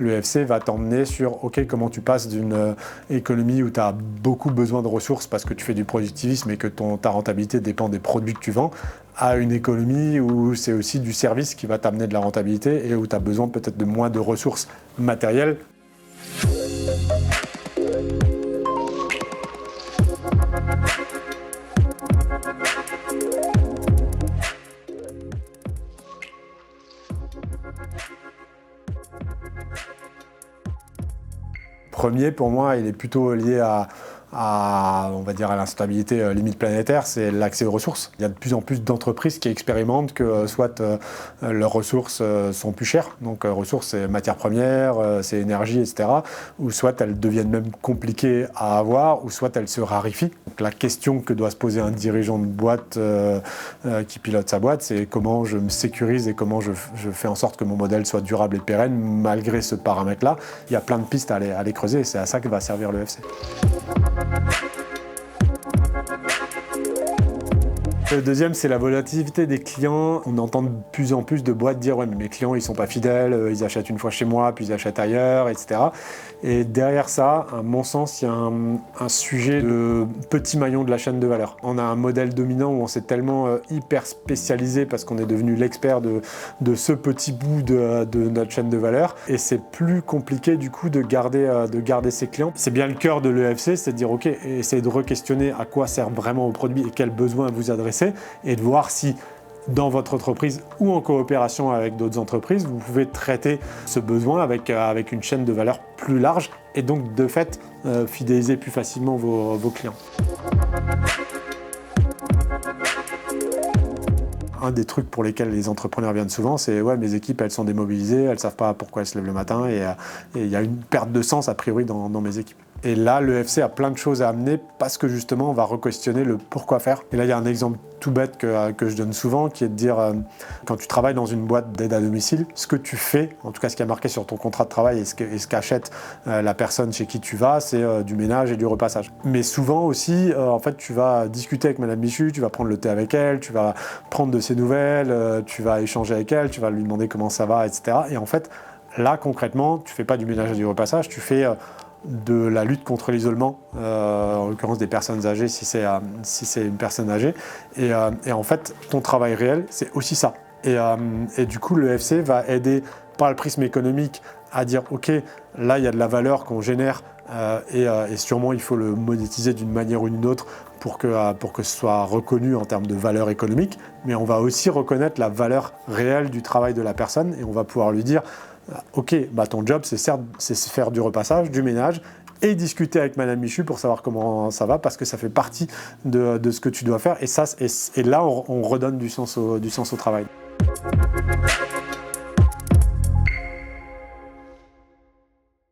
l'EFC va t'emmener sur OK, comment tu passes d'une économie où tu as beaucoup besoin de ressources parce que tu fais du productivisme et que ta rentabilité dépend des produits que tu vends, à une économie où c'est aussi du service qui va t'amener de la rentabilité et où tu as besoin peut-être de moins de ressources matérielles. Premier, pour moi, il est plutôt lié on va dire à l'instabilité limite planétaire, c'est l'accès aux ressources. Il y a de plus en plus d'entreprises qui expérimentent que soit leurs ressources sont plus chères, donc ressources c'est matières premières, c'est énergie, etc. Ou soit elles deviennent même compliquées à avoir, ou soit elles se raréfient. Donc la question que doit se poser un dirigeant de boîte qui pilote sa boîte, c'est comment je me sécurise et comment je fais en sorte que mon modèle soit durable et pérenne malgré ce paramètre-là. Il y a plein de pistes à aller creuser et c'est à ça que va servir l'EFC. Le deuxième, c'est la volatilité des clients. On entend de plus en plus de boîtes dire « ouais, mais mes clients, ils sont pas fidèles, ils achètent une fois chez moi, puis ils achètent ailleurs, etc. » Et derrière ça, à mon sens, il y a un sujet de petit maillon de la chaîne de valeur. On a un modèle dominant où on s'est tellement hyper spécialisé parce qu'on est devenu l'expert de ce petit bout de notre chaîne de valeur. Et c'est plus compliqué du coup de garder ses clients. C'est bien le cœur de l'EFC, c'est de dire « ok, essayez de re-questionner à quoi sert vraiment vos produits et quels besoins vous adressez. » Et de voir si dans votre entreprise ou en coopération avec d'autres entreprises, vous pouvez traiter ce besoin avec une chaîne de valeur plus large et donc de fait fidéliser plus facilement vos clients. Un des trucs pour lesquels les entrepreneurs viennent souvent, c'est « ouais, mes équipes, elles sont démobilisées, elles ne savent pas pourquoi elles se lèvent le matin et il y a une perte de sens a priori dans mes équipes ». Et là, l'EFC a plein de choses à amener parce que justement, on va re-questionner le pourquoi faire. Et là, il y a un exemple tout bête que je donne souvent, qui est de dire, quand tu travailles dans une boîte d'aide à domicile, ce que tu fais, en tout cas ce qui est marqué sur ton contrat de travail et ce qu'achète la personne chez qui tu vas, c'est du ménage et du repassage. Mais souvent aussi, en fait, tu vas discuter avec Madame Michu, tu vas prendre le thé avec elle, tu vas prendre de ses nouvelles, tu vas échanger avec elle, tu vas lui demander comment ça va, etc. Et en fait, là, concrètement, tu fais pas du ménage et du repassage, tu fais de la lutte contre l'isolement, en l'occurrence des personnes âgées si c'est une personne âgée. Et en fait, ton travail réel, c'est aussi ça. Et du coup, l'EFC va aider par le prisme économique à dire « ok, là, il y a de la valeur qu'on génère et sûrement il faut le monétiser d'une manière ou d'une autre pour que ce soit reconnu en termes de valeur économique. Mais on va aussi reconnaître la valeur réelle du travail de la personne et on va pouvoir lui dire ok, bah ton job, c'est faire du repassage, du ménage et discuter avec Madame Michu pour savoir comment ça va parce que ça fait partie de ce que tu dois faire. Et là, on redonne du sens au travail.